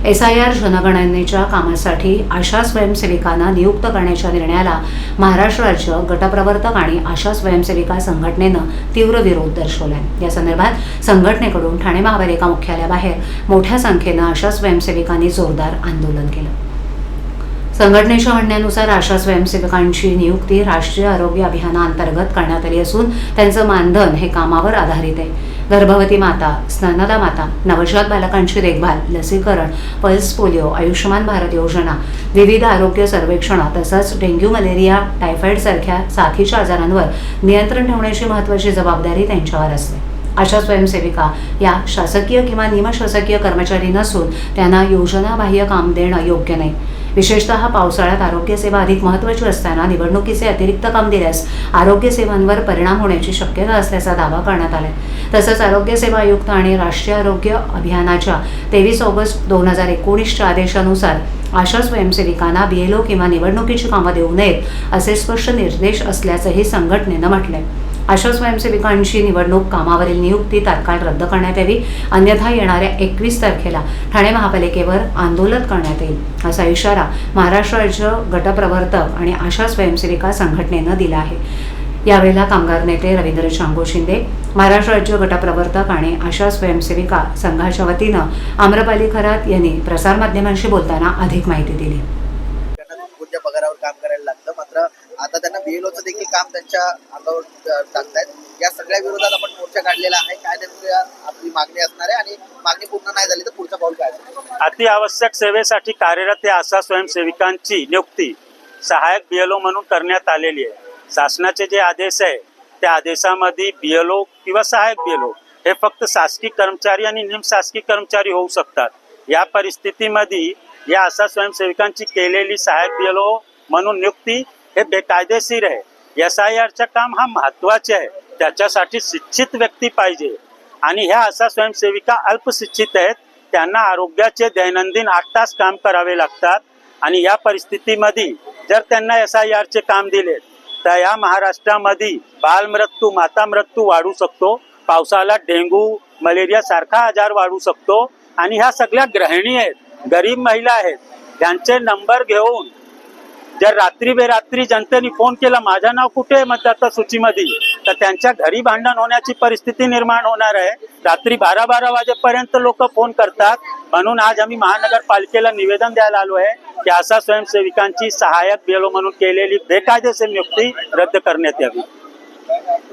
SIR जनगणनेच्या कामासाठी आशा स्वयंसेविकांना नियुक्त करण्याच्या निर्णयाला महाराष्ट्र राज्य गटप्रवर्तक आणि आशा स्वयंसेविका संघटनेनं तीव्र विरोध दर्शवलाय। या संदर्भात संघटनेकडून ठाणे महापालिका मुख्यालयाबाहेर मोठ्या संख्येनं आशा स्वयंसेविकांनी जोरदार आंदोलन केलं। संघटनेच्या म्हणण्यानुसार आशा स्वयंसेवकांची नियुक्ती राष्ट्रीय आरोग्य अभियानाअंतर्गत करण्यात आली असून त्यांचं मानधन हे कामावर आधारित आहे। गर्भवती माता, स्तनदा माता, नवजात बालकांची देखभाल, लसीकरण, पल्स पोलिओ, आयुष्यमान भारत योजना, विविध आरोग्य सर्वेक्षण तसंच डेंग्यू, मलेरिया, टायफॉइड सारख्या साथीच्या आजारांवर नियंत्रण ठेवण्याची महत्त्वाची जबाबदारी त्यांच्यावर असते। आशा स्वयंसेविका या शासकीय किंवा निमशासकीय कर्मचारी नसून त्यांना योजनाबाह्य काम देणं योग्य नाही। विशेषतः पावसाळ्यात आरोग्य सेवा अधिक महत्त्वाची असताना निवडणुकीचे अतिरिक्त काम दिल्यास आरोग्य सेवांवर परिणाम होण्याची शक्यता असल्याचा दावा करण्यात आलाय। तसंच आरोग्य सेवा आयुक्त आणि राष्ट्रीय आरोग्य अभियानाच्या 23 ऑगस्ट 2019च्या आदेशानुसार आशा स्वयंसेविकांना BLO किंवा निवडणुकीची कामं देऊ नयेत असे स्पष्ट निर्देश असल्याचंही संघटनेनं म्हटलंय। आशा स्वयंसेविकांची निवडणूक कामावरील नियुक्ती तात्काळ रद्द करण्यात यावी, अन्यथा येणाऱ्या 21 तारखेला ठाणे महापालिकेवर आंदोलन करण्यात येईल असा इशारा महाराष्ट्र राज्य गटप्रवर्तक आणि आशा स्वयंसेविका संघटनेनं दिला आहे। यावेळेला कामगार नेते रवींद्र चांगो शिंदे, महाराष्ट्र राज्य गटप्रवर्तक आणि आशा स्वयंसेविका संघाच्या वतीनं आम्रपाली खरात यांनी प्रसारमाध्यमांशी बोलताना अधिक माहिती दिली। पगारावर काम करायला लागतं, मात्र आता त्यांना BLOचं देखील काम त्यांच्या अंगावर टाकतायत। या सगळ्या विरोधात आपण मोर्चा काढलेला आहे। काय नेमकी आपली मागणी असणार आहे आणि मागणी पूर्ण नाही झाली तर पुढचा पाऊल काय असेल? अतिआवश्यक सेवेसाठी कार्यरत आशा स्वयंसेविकांची नियुक्ती सहाय्यक BLO म्हणून करण्यात आलेली आहे। शासनाचे जे आदेश आहे त्या आदेशामध्ये BLO किंवा सहाय्यक BLO हे फक्त शासकीय कर्मचारी आणि निमशासकीय कर्मचारी होऊ शकतात। या परिस्थितीमध्ये या आशा स्वयंसेविकांची केलेली सहाय्यक BLO म्हणून नियुक्ती हे बेकायदेशीर आहे। SIRचं काम हा महत्त्वाचे आहे, त्याच्यासाठी शिक्षित व्यक्ती पाहिजे आणि ह्या आशा स्वयंसेविका अल्पशिक्षित आहेत। त्यांना आरोग्याचे दैनंदिन 8 तास काम करावे लागतात आणि या परिस्थितीमध्ये जर त्यांना SIRचे काम दिले तर या महाराष्ट्रामध्ये बालमृत्यू, माता मृत्यू वाढू शकतो। पावसाळ्यात डेंग्यू, मलेरिया सारखा आजार वाढू शकतो आणि ह्या सगळ्या गृहिणी आहेत, गरीब महिला आहेत। त्यांचे नंबर घेऊन जर रात्री बेरात्री जनतेने फोन केला माझं नाव कुठे आहे मतदाता सूचीमध्ये तर त्यांच्या घरी भांडण होण्याची परिस्थिती निर्माण होणार आहे। रात्री 12-12 वाजेपर्यंत लोक फोन करतात। म्हणून आज आम्ही महानगरपालिकेला निवेदन द्यायला आलो आहे की आशा स्वयंसेविकांची सहाय्यक BLO म्हणून केलेली बेकायदेशीर नियुक्ती रद्द करण्यात यावी।